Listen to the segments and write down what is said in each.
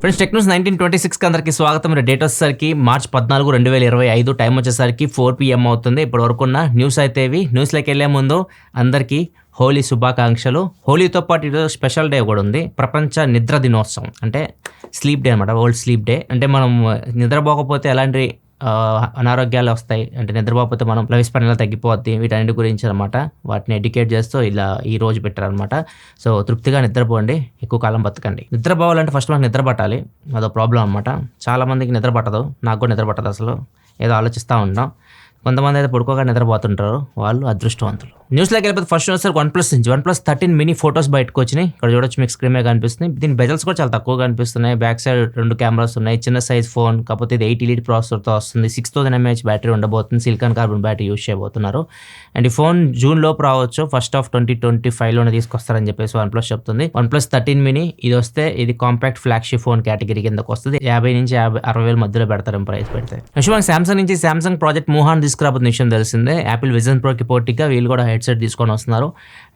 Friends tech news 1926కి అందరికీ స్వాగతం. Date వచ్చేసరికి మార్చ్ 14, 2025. టైం వచ్చేసరికి 4 PM అవుతుంది. ఇప్పటి వరకున్న న్యూస్ అయితే ఇవి. న్యూస్లోకి వెళ్ళే ముందు అందరికీ హోలీ శుభాకాంక్షలు. హోలీతో పాటు ఈరోజు స్పెషల్ డే కూడా ఉంది, ప్రపంచ నిద్ర దినోత్సవం. అంటే స్లీప్ డే అనమాట, వరల్డ్ స్లీప్ డే. అంటే మనం నిద్రపోకపోతే ఎలాంటి అనారోగ్యాలు వస్తాయి, అంటే నిద్రపోకపోతే మనం లైఫ్ స్పాన్ ఎలా తగ్గిపోద్ది, వీటన్నిటి గురించి అనమాట వాటిని ఎడ్యుకేట్ చేస్తూ ఇలా ఈ రోజు పెట్టారనమాట. సో తృప్తిగా నిద్రపోండి, ఎక్కువ కాలం బతకండి. నిద్రపోవాలంటే ఫస్ట్ మనకు నిద్ర పట్టాలి, అదో ప్రాబ్లం అనమాట. చాలామందికి నిద్ర పట్టదు, నాకు కూడా నిద్ర పట్టదు. అసలు ఏదో ఆలోచిస్తూ ఉంటాం. కొంతమంది అయితే పడుకోగా నిద్రపోతుంటారు, వాళ్ళు అదృష్టవంతులు. న్యూస్లోకి వెళ్ళిపోతే ఫస్ట్ వచ్చారు OnePlus నుంచి OnePlus 13 mini ఫొటోస్ బయటకు వచ్చినాయి. ఇక్కడ చూడొచ్చు, మీకు స్క్రీన్ మీద కనిపిస్తుంది. దీని బెజల్స్ కూడా చాలా తక్కువ కనిపిస్తున్నాయి. బ్యాక్ సైడ్ 2 కెమెరాస్ ఉన్నాయి. చిన్న సైజ్ ఫోన్, కాకపోతే ఇది 8 LED ప్రాసెసర్తో వస్తుంది. 6000 mAh బ్యాటరీ ఉండబోతుంది. సిలికాన్ కార్బన్ బ్యాటరీ యూస్ చేయబోతున్నారు. అండ్ ఈ ఫోన్ జూన్ లోపు రావచ్చు, ఫస్ట్ ఆఫ్ 2025లోనే తీసుకొస్తారని చెప్పేసి OnePlus చెప్తుంది. OnePlus 13 mini ఇది వస్తే ఇది కాంపాక్ట్ ఫ్లాగ్షిప్ ఫోన్ కేటగిరీ కిందకు వస్తుంది. 50 నుంచి 60 వేల మధ్యలో పెడతారు ప్రైస్ పెడితే. విషయం సామ్సంగ్ నుంచి సామ్సంగ్ ప్రాజెక్ట్ మూహాన్ తీసుకురాబోతున్న విషయం తెలిసిందే. యాపిల్ విజన్ ప్రోకి పోటీగా వీళ్ళు కూడా హెడ్సెట్ తీసుకొని వస్తున్నారు.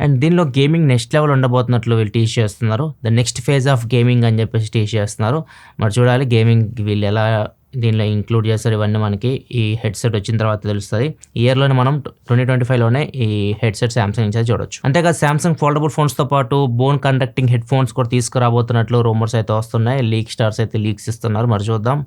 అండ్ దీనిలో గేమింగ్ నెక్స్ట్ లెవెల్ ఉండబోతున్నట్లు వీళ్ళు టీచ్ చేస్తున్నారు. The next phase of gaming అని చెప్పేసి టీచ్ చేస్తున్నారు. మరి చూడాలి గేమింగ్ వీళ్ళు ఎలా దీనిలో ఇంక్లూడ్ చేస్తారు. ఇవన్నీ మనకి ఈ హెడ్సెట్ వచ్చిన తర్వాత తెలుస్తుంది. ఈ ఇయర్లోనే మనం 2025లోనే ఈ హెడ్సెట్ సామ్సంగ్ నుంచి చూడొచ్చు. అంతేకాదు సామ్సంగ్ ఫోల్డబుల్ ఫోన్స్తో పాటు బోన్ కండక్టింగ్ హెడ్ ఫోన్స్ కూడా తీసుకురాబోతున్నట్లు రూమర్స్ అయితే వస్తున్నాయి. లీక్ స్టార్స్ అయితే లీక్స్ ఇస్తున్నారు. మరి చూద్దాం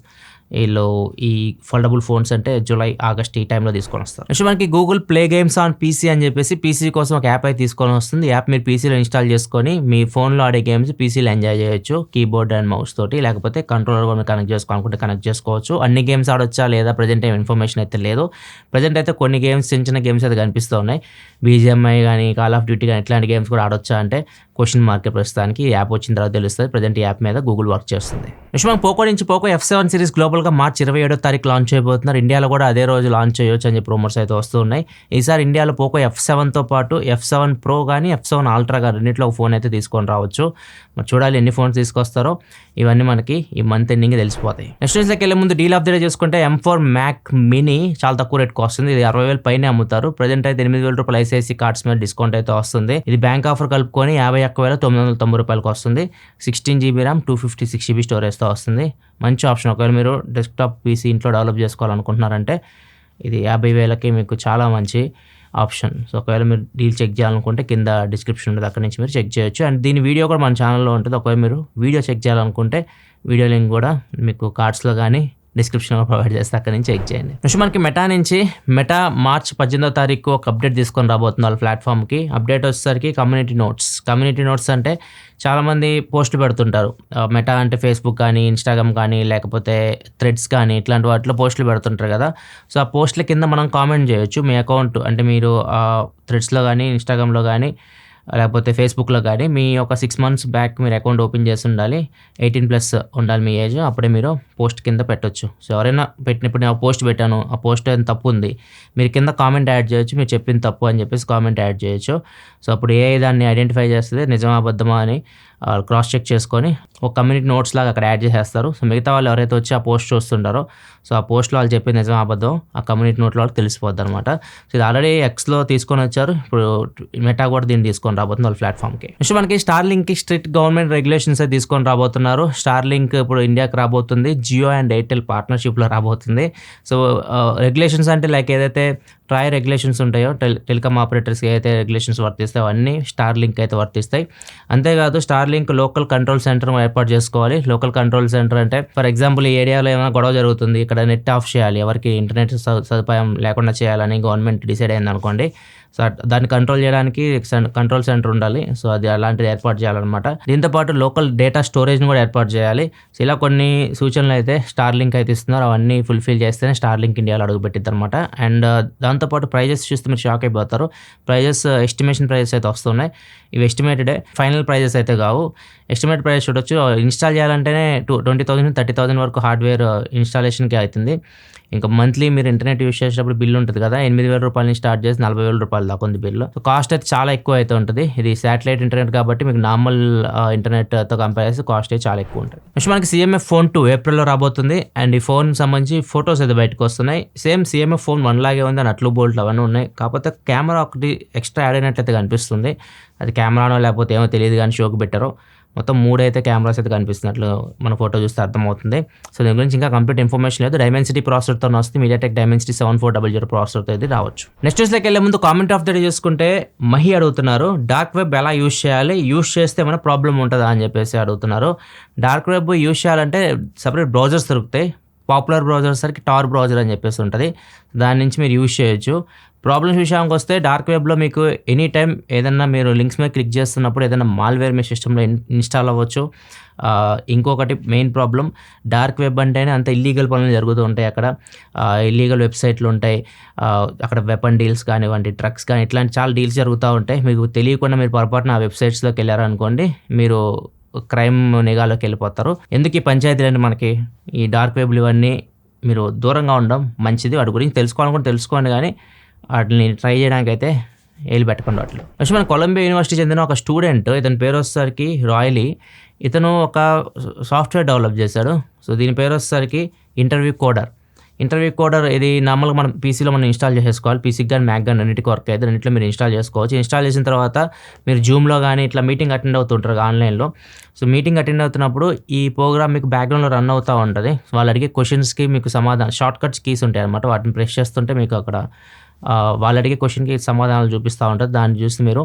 వీళ్ళు ఈ ఫోల్డబుల్ ఫోన్స్ అంటే జూలై, ఆగస్ట్ ఈ టైంలో తీసుకొని వస్తారు. నెక్స్ట్ మనకి Google play games on PC అని చెప్పేసి పీసీ కోసం ఒక యాప్ అయితే తీసుకొని వస్తుంది. యాప్ మీరు పీసీలో ఇన్స్టాల్ చేసుకొని మీ ఫోన్లో ఆడే గేమ్స్ పీసీలో ఎంజాయ్ చేయొచ్చు, కీబోర్డ్ అండ్ మౌస్ తోటి. లేకపోతే కంట్రోలర్ కూడా కనెక్ట్ చేసుకోవాలనుకుంటే కనెక్ట్ చేసుకోవచ్చు. అన్ని గేమ్స్ ఆడొచ్చా లేదా ప్రజెంట్ ఏం ఇన్ఫర్మేషన్ అయితే లేదు. ప్రజెంట్ అయితే కొన్ని గేమ్స్, చిన్న చిన్న గేమ్స్ అయితే కనిపిస్తూ ఉన్నాయి. BGMI కానీ, కాల్ ఆఫ్ డ్యూటీ కానీ ఇట్లాంటి గేమ్స్ కూడా ఆడొచ్చా అంటే క్వశ్చన్ మార్క్. ప్రస్తుతానికి ఈ యాప్ వచ్చిన తర్వాత తెలుస్తుంది. ప్రజెంట్ ఈ యాప్ మీద గూగుల్ వర్క్ చేస్తుంది. నెక్స్ట్ మనం పోకో నుంచి పోకో F7 సిరీస్ గ్లోబల్గా మార్చ్ 27వ తారీఖు లాంచ్ చేయబోతున్నారు. ఇండియాలో కూడా అదే రోజు లాంచ్ చేయొచ్చు అని చెప్పి రూమర్స్ అయితే వస్తూ ఉన్నాయి. ఈసారి ఇండియాలో పోకో F7తో పాటు F7 Pro కానీ F7 Ultra కానీ రెండింటిలో ఒక ఫోన్ అయితే తీసుకొని రావచ్చు. మరి చూడాలి ఎన్ని ఫోన్స్ తీసుకొస్తారో. ఇవన్నీ మనకి ఈ మంత్ ఎండింగ్ తెలిసిపోతాయి. నెక్స్ట్ న్యూస్లోకి వెళ్ళే ముందు డీల్ ఆఫ్ ది డే చూసుకుంటే M4 Mac Mini చాలా తక్కువ రేట్కి వస్తుంది. ఇది 60,000 పైనే అమ్ముతారు. ప్రజెంట్ అయితే 8,000 రూపాయలు ICICI కార్డ్స్ మీద డిస్కౌంట్ అయితే వస్తుంది. ఇది బ్యాంక్ ఆఫర్ కలుపుకొని 51,990 రూపాయలకు వస్తుంది. 16 GB RAM, 256 GB స్టోరేజ్తో వస్తుంది. మంచి ఆప్షన్. ఒకవేళ మీరు డెస్క్టాప్ PC ఇంట్లో డెవలప్ చేసుకోవాలనుకుంటున్నారంటే ఇది 50,000కి మీకు చాలా మంచి ఆప్షన్. సో ఒకవేళ మీరు డీల్ చెక్ చేయాలనుకుంటే కింద డిస్క్రిప్షన్ ఉంటుంది, అక్కడ నుంచి మీరు చెక్ చేయొచ్చు. అండ్ దీని వీడియో కూడా మన ఛానల్లో ఉంటుంది. ఒకవేళ మీరు వీడియో చెక్ చేయాలనుకుంటే వీడియో లింక్ కూడా మీకు కార్డ్స్లో కానీ డిస్క్రిప్షన్లో ప్రొవైడ్ చేస్తే అక్కడ నుంచి చెక్ చేయండి. నెక్స్ట్ మనకి మెటా నుంచి మార్చ్ 18వ తారీఖు ఒక అప్డేట్ తీసుకొని రాబోతుంది వాళ్ళ ప్లాట్ఫామ్కి. అప్డేట్ వచ్చేసరికి కమ్యూనిటీ నోట్స్ అంటే చాలామంది పోస్టులు పెడుతుంటారు. మెటా అంటే ఫేస్బుక్ కానీ, ఇన్స్టాగ్రామ్ కానీ, లేకపోతే థ్రెడ్స్ కానీ ఇట్లాంటి వాటిలో పోస్టులు పెడుతుంటారు కదా. సో ఆ పోస్టుల కింద మనం కామెంట్ చేయొచ్చు. మీ అకౌంట్ అంటే మీరు థ్రెడ్స్లో కానీ, ఇన్స్టాగ్రామ్లో కానీ, లేకపోతే ఫేస్బుక్లో కానీ మీ ఒక 6 months బ్యాక్ మీరు అకౌంట్ ఓపెన్ చేసి ఉండాలి. 18+ ఉండాలి మీ ఏజ్. అప్పుడే మీరు పోస్ట్ కింద పెట్టొచ్చు. సో ఎవరైనా పెట్టినప్పుడు నేను పోస్ట్ పెట్టాను, ఆ పోస్ట్ ఏం తప్పు ఉంది, మీరు కింద కామెంట్ యాడ్ చేయొచ్చు. మీరు చెప్పింది తప్పు అని చెప్పేసి కామెంట్ యాడ్ చేయొచ్చు. సో అప్పుడు దాన్ని ఐడెంటిఫై చేస్తుంది, నిజమా అబద్ధమా అని క్రాస్ చెక్ చేసుకొని ఒక కమ్యూనిటీ నోట్స్ లాగా అక్కడ యాడ్ చేసేస్తారు. సో మిగతా వాళ్ళు ఎవరైతే వచ్చి ఆ పోస్ట్ చూస్తుంటారో సో ఆ పోస్ట్లో వాళ్ళు చెప్పేది నిజమా అబద్ధం ఆ కమ్యూనిటీ నోట్లో వాళ్ళకి తెలిసిపోద్ది అనమాట. సో ఇది ఆల్రెడీ Xలో తీసుకొని వచ్చారు. ఇప్పుడు మెటా కూడా దీన్ని తీసుకొని రాబోతుంది వాళ్ళ ప్లాట్ఫామ్కి. నెక్స్ట్ మనకి స్టార్లింక్కి స్ట్రిక్ట్ గవర్నమెంట్ రెగ్యులేషన్స్ అయితే తీసుకొని రాబోతున్నారు. స్టార్లింక్ ఇప్పుడు ఇండియాకి రాబోతుంది, జియో అండ్ ఎయిర్టెల్ పార్ట్నర్షిప్లో రాబోతుంది. సో రెగ్యులేషన్స్ అంటే లైక్ ఏదైతే ట్రై రెగ్యులేషన్స్ ఉంటాయో టెలికామ్ ఆపరేటర్స్కి ఏదైతే రెగ్యులేషన్స్ వర్తిస్తాయో అవన్నీ స్టార్లింక్ అయితే వర్తిస్తాయి. అంతేకాదు స్టార్లింక్ లోకల్ కంట్రోల్ సెంటర్ ఏర్పాటు చేసుకోవాలి. లోకల్ కంట్రోల్ సెంటర్ అంటే ఫర్ ఎగ్జాంపుల్ ఈ ఏరియాలో ఏమైనా గొడవ జరుగుతుంది, ఇక్కడ నెట్ ఆఫ్ చేయాలి, ఎవరికి ఇంటర్నెట్ సదుపాయం లేకుండా చేయాలని గవర్నమెంట్ డిసైడ్ అయింది అనుకోండి. సో దాన్ని కంట్రోల్ చేయడానికి కంట్రోల్ సెంటర్ ఉండాలి. సో అది అలాంటిది ఏర్పాటు చేయాలన్నమాట. దీంతోపాటు లోకల్ డేటా స్టోరేజ్ని కూడా ఏర్పాటు చేయాలి. సో ఇలా కొన్ని సూచనలు అయితే స్టార్లింక్ అయితే ఇస్తున్నారు. అవన్నీ ఫుల్ఫిల్ చేస్తేనే స్టార్లింక్ ఇండియాలో అడుగుపెట్టిద్ది అనమాట. అండ్ దాంతోపాటు ప్రైజెస్ చూస్తే మీరు షాక్ అయిపోతారు. ఎస్టిమేషన్ ప్రైజెస్ అయితే వస్తున్నాయి. ఇవి ఎస్టిమేటెడే, ఫైనల్ ప్రైజెస్ అయితే కావు. ఎస్టిమేట్ ప్రైస్ చూడొచ్చు. ఇన్స్టాల్ చేయాలంటేనే 20,000 30,000 వరకు హార్డ్వేర్ ఇన్స్టాలేషన్కి అవుతుంది. ఇంకా మంత్లీ మీరు ఇంటర్నెట్ యూస్ చేసేటప్పుడు బిల్ ఉంటుంది కదా, 8,000 రూపాయల నుంచి స్టార్ట్ చేసి 40,000 రూపాయలు దాకా ఉంది బిల్లు. సో కాస్ట్ అయితే చాలా ఎక్కువ అయితే ఉంటుంది. ఇది శాటిలైట్ ఇంటర్నెట్ కాబట్టి మీకు నార్మల్ ఇంటర్నెట్తో కంపేర్ చేస్తే కాస్ట్ అయితే చాలా ఎక్కువ ఉంటుంది. నెక్స్ట్ మనకి CMF Phone 2 ఏప్రిల్లో రాబోతుంది. అండ్ ఈ ఫోన్ సంబంధించి ఫొటోస్ అయితే బయటకు వస్తున్నాయి. సేమ్ CMF Phone 1 లాగే ఉంది, నట్లు బోల్ట్లు అవన్నీ ఉన్నాయి. కాకపోతే కెమెరా ఒకటి ఎక్స్ట్రా యాడ్ అయినట్లయితే కనిపిస్తుంది. అది కెమెరానో లేకపోతే ఏమో తెలియదు కానీ షోకి పెట్టారు. మొత్తం 3 అయితే కెమెరాస్ అయితే కనిపిస్తున్నట్లు మన ఫోటో చూస్తే అర్థమవుతుంది. సో దీని గురించి ఇంకా కంప్లీట్ ఇన్ఫర్మేషన్ లేదు. డైమెన్సిటీ ప్రాసెసర్తో వస్తుంది, మీడియాటెక్ డైమెన్సిటీ 7400 ప్రాసెసర్తో అయితే రావచ్చు. నెక్స్ట్ న్యూస్లోకి వెళ్ళే ముందు కామెంట్ ఆఫ్ ద డే చూసుకుంటే మహి అడుగుతున్నారు, డార్క్ వెబ్ ఎలా యూజ్ చేయాలి, యూజ్ చేస్తే ఏమైనా ప్రాబ్లం ఉంటుందా అని చెప్పేసి అడుగుతున్నారు. డార్క్ వెబ్ యూజ్ చేయాలంటే సపరేట్ బ్రౌజర్స్ దొరుకుతాయి. పాపులర్ బ్రౌజర్ సరికి టార్ బ్రౌజర్ అని చెప్పేసి ఉంటుంది, దాని నుంచి మీరు యూజ్ చేయొచ్చు. ప్రాబ్లమ్స్ విషయానికి వస్తే డార్క్ వెబ్లో మీకు ఎనీ టైం ఏదన్నా మీరు లింక్స్ మీద క్లిక్ చేస్తున్నప్పుడు ఏదైనా మాల్వేర్ మీ సిస్టంలో ఇన్స్టాల్ అవ్వచ్చు. ఇంకొకటి మెయిన్ ప్రాబ్లం, డార్క్ వెబ్ అంటేనే అంత ఇల్లీగల్ పనులు జరుగుతూ ఉంటాయి. అక్కడ ఇల్లీగల్ వెబ్సైట్లు ఉంటాయి, అక్కడ వెపన్ డీల్స్ కానివ్వండి, డ్రగ్స్ కానీ ఇట్లాంటి చాలా డీల్స్ జరుగుతూ ఉంటాయి. మీకు తెలియకుండా మీరు పొరపాటున ఆ వెబ్సైట్స్లోకి వెళ్ళారనుకోండి, మీరు క్రైమ్ నిఘాలోకి వెళ్ళిపోతారు. ఎందుకు ఈ పంచాయతీలని మనకి ఈ డార్క్ వెబ్లు ఇవన్నీ మీరు దూరంగా ఉండడం మంచిది. వాటి గురించి తెలుసుకోవాలనుకుంటే తెలుసుకోండి, కానీ వాటిని ట్రై చేయడానికి అయితే ఏలు పెట్టకుండా వాటిలో. నెక్స్ట్ మన కొలంబియా యూనివర్సిటీ చెందిన ఒక స్టూడెంట్, ఇతని పేరు వచ్చేసరికి రాయలీ. ఇతను ఒక సాఫ్ట్వేర్ డెవలప్ చేశాడు. సో దీని పేరు వచ్చేసరికి ఇంటర్వ్యూ కోడర్. ఇది నార్మల్గా మనం పీసీలో మనం ఇన్స్టాల్ చేసేసుకోవాలి. పీసీకి కానీ మ్యాక్ కానీ రెండింటికి వర్క్ అయితే రెండింటిలో మీరు ఇన్స్టాల్ చేసుకోవచ్చు. ఇన్స్టాల్ చేసిన తర్వాత మీరు జూమ్లో కానీ ఇట్లా మీటింగ్ అటెండ్ అవుతుంటారు ఆన్లైన్లో. సో మీటింగ్ అటెండ్ అవుతున్నప్పుడు ఈ ప్రోగ్రామ్ మీకు బ్యాక్గ్రౌండ్లో రన్ అవుతూ ఉంటుంది. వాళ్ళు అడిగే క్వశ్చన్స్కి మీకు సమాధానం, షార్ట్ కట్స్ కీస్ ఉంటాయి అనమాట. వాటిని ప్రెస్ చేస్తుంటే మీకు అక్కడ వాళ్ళు అడిగే క్వశ్చన్కి సమాధానాలు చూపిస్తూ ఉంటుంది. దాన్ని చూసి మీరు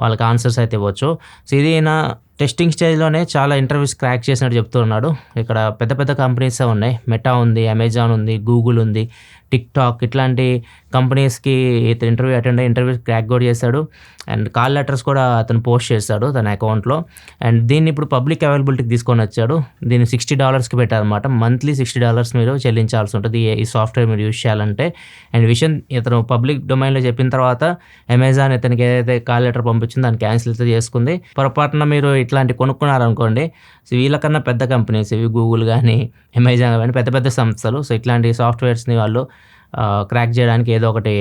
వాళ్ళకి ఆన్సర్స్ అయితే ఇవ్వచ్చు. సో ఇది నా టెస్టింగ్ స్టేజ్లోనే చాలా ఇంటర్వ్యూస్ క్రాక్ చేసినట్టు చెప్తూ ఉన్నాడు. ఇక్కడ పెద్ద పెద్ద కంపెనీసే ఉన్నాయి. మెటా ఉంది, అమెజాన్ ఉంది, గూగుల్ ఉంది, టిక్టాక్, ఇట్లాంటి కంపెనీస్కి ఇతను ఇంటర్వ్యూ క్రాక్ కూడా చేశాడు. అండ్ కాల్ లెటర్స్ కూడా అతను పోస్ట్ చేశాడు తన అకౌంట్లో. అండ్ దీన్ని ఇప్పుడు పబ్లిక్ అవైలబిలిటీకి తీసుకొని వచ్చాడు. దీన్ని $60కి పెట్టారనమాట. మంత్లీ $60 మీరు చెల్లించాల్సి ఉంటుంది ఈ సాఫ్ట్వేర్ మీరు యూజ్ చేయాలంటే. అండ్ విషయం ఇతను పబ్లిక్ డొమైన్లో చెప్పిన తర్వాత అమెజాన్ ఇతనికి ఏదైతే కాల్ లెటర్ పంపించిందో దాన్ని క్యాన్సిల్ అయితే చేసుకుంది. పొరపాటున మీరు ఇట్లాంటి కొనుక్కున్నారనుకోండి, సో వీళ్ళకన్నా పెద్ద కంపెనీస్ ఇవి, గూగుల్ కానీ అమెజాన్ కానీ పెద్ద పెద్ద సంస్థలు. సో ఇట్లాంటి సాఫ్ట్వేర్స్ని వాళ్ళు క్రాక్ చేయడానికి ఏదో ఒకటి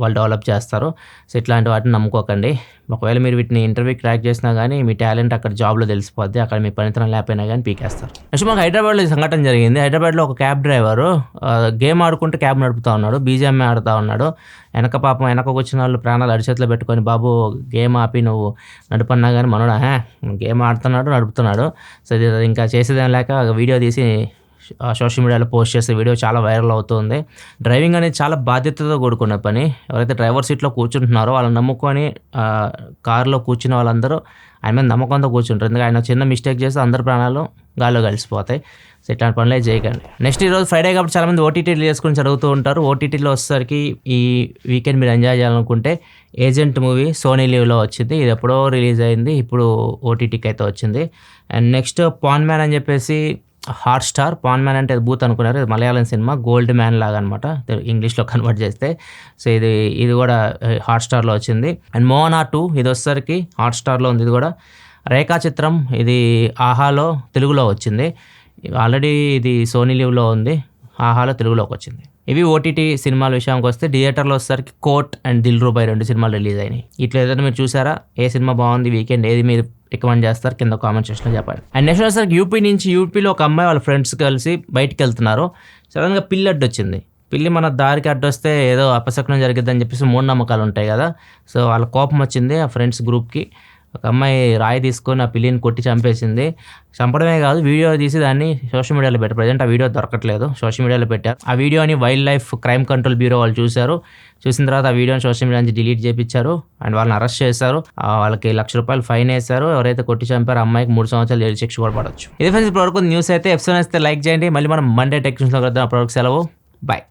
వాళ్ళు డెవలప్ చేస్తారు. సో ఇట్లాంటి వాటిని నమ్ముకోకండి. ఒకవేళ మీరు వీటిని ఇంటర్వ్యూ క్రాక్ చేసినా కానీ మీ టాలెంట్ అక్కడ జాబ్లో తెలిసిపోద్ది. అక్కడ మీ పనితనం లేకపోయినా కానీ పీకేస్తారు. నెక్స్ట్ మాకు హైదరాబాద్లో ఈ సంఘటన జరిగింది. హైదరాబాద్లో ఒక క్యాబ్ డ్రైవరు గేమ్ ఆడుకుంటూ క్యాబ్ నడుపుతూ ఉన్నాడు, బీజిఎంఐ ఆడుతూ ఉన్నాడు. వెనక వచ్చిన వాళ్ళు ప్రాణాలు అరిచేతిలో పెట్టుకొని, బాబు గేమ్ ఆపి నువ్వు నడుపన్నా కానీ మనోడు గేమ్ ఆడుతున్నాడు, నడుపుతున్నాడు. సో ఇది ఇంకా చేసేదేం లేక వీడియో తీసి సోషల్ మీడియాలో పోస్ట్ చేసే వీడియో చాలా వైరల్ అవుతుంది. డ్రైవింగ్ అనేది చాలా బాధ్యతతో కూడుకున్న పని. ఎవరైతే డ్రైవర్ సీట్లో కూర్చుంటున్నారో వాళ్ళని నమ్ముకొని కారులో కూర్చున్న వాళ్ళందరూ ఆయన మీద నమ్మకంతో కూర్చుంటారు. ఎందుకంటే ఆయన చిన్న మిస్టేక్ చేస్తే అందరి ప్రాణాలు గాల్లో కలిసిపోతాయి. సో ఇట్లాంటి పనులే చేయకండి. నెక్స్ట్ ఈరోజు ఫ్రైడే కాబట్టి చాలామంది ఓటీటీలు చేసుకుని చదువుతూ ఉంటారు. ఓటీటీలో వచ్చేసరికి ఈ వీకెండ్ మీరు ఎంజాయ్ చేయాలనుకుంటే ఏజెంట్ మూవీ సోనీ లీవ్లో వచ్చింది. ఇది ఎప్పుడో రిలీజ్ అయింది, ఇప్పుడు ఓటీటీకి అయితే వచ్చింది. అండ్ నెక్స్ట్ పాన్ మ్యాన్ అని చెప్పేసి హాట్‌స్టార్, పాన్ మ్యాన్ అంటే బూత్ అనుకున్నారు, ఇది మలయాళం సినిమా, గోల్డ్ మ్యాన్ లాగా అనమాట ఇంగ్లీష్లో కన్వర్ట్ చేస్తే. సో ఇది కూడా హాట్‌స్టార్లో వచ్చింది. అండ్ మోనా 2 ఇది వచ్చేసరికి హాట్‌స్టార్లో ఉంది. ఇది కూడా రేఖాచిత్రం, ఇది ఆహాలో తెలుగులో వచ్చింది. ఆల్రెడీ ఇది సోనీ లీవ్లో ఉంది, ఆహాలో తెలుగులోకి వచ్చింది. ఇవి ఓటీటీ సినిమాల విషయానికి వస్తే థియేటర్లో వచ్చేసరికి కోర్ట్ అండ్ దిల్ రూబాయ్ 2 సినిమాలు రిలీజ్ అయినాయి. ఇట్లా ఏదైనా మీరు చూసారా? ఏ సినిమా బాగుంది వీకెండ్, ఏది మీరు రికమెండ్ చేస్తారు కింద కామెంట్ సెక్షన్లో చెప్పండి. అండ్ నెక్స్ట్ వచ్చేసరికి యూపీలో ఒక అమ్మాయి వాళ్ళ ఫ్రెండ్స్ కలిసి బయటికి వెళ్తున్నారు. సడన్గా పిల్లి అడ్డొచ్చింది. పిల్లి మన దారికి అడ్డొస్తే ఏదో అపశకునం జరిగిద్దని చెప్పేసి మూఢనమ్మకాలు ఉంటాయి కదా. సో వాళ్ళ కోపం వచ్చింది ఆ ఫ్రెండ్స్ గ్రూప్కి. ఒక అమ్మాయి రాయి తీసుకొని ఆ పిల్లిని కొట్టి చంపేసింది. చంపడమే కాదు, వీడియో తీసి దాన్ని సోషల్ మీడియాలో పెట్టారు. ప్రజెంట్ ఆ వీడియో దొరకట్లేదు, సోషల్ మీడియాలో పెట్టారు. ఆ వీడియోని wild life crime control bureau వాళ్ళు చూసిన తర్వాత ఆ వీడియోని సోషల్ మీడియా నుంచి డిలీట్ చేయించారు. అండ్ వాళ్ళని అరెస్ట్ చేశారు. వాళ్ళకి ₹1,00,000 ఫైన్ వేశారు. ఎవరైతే కొట్టి చంపారో అమ్మాయికి 3 సంవత్సరాలు జైలు శిక్ష కూడా పడవచ్చు. ఇది ఫ్రెండ్స్ ఇప్పటివరకు న్యూస్ అయితే. ఎపిసోడ్ అయితే లైక్ చేయండి. మళ్ళీ మనం మండే టెక్ న్యూస్లో కలుద్దాం. అప్పటివరకు సెలవు, బాయ్.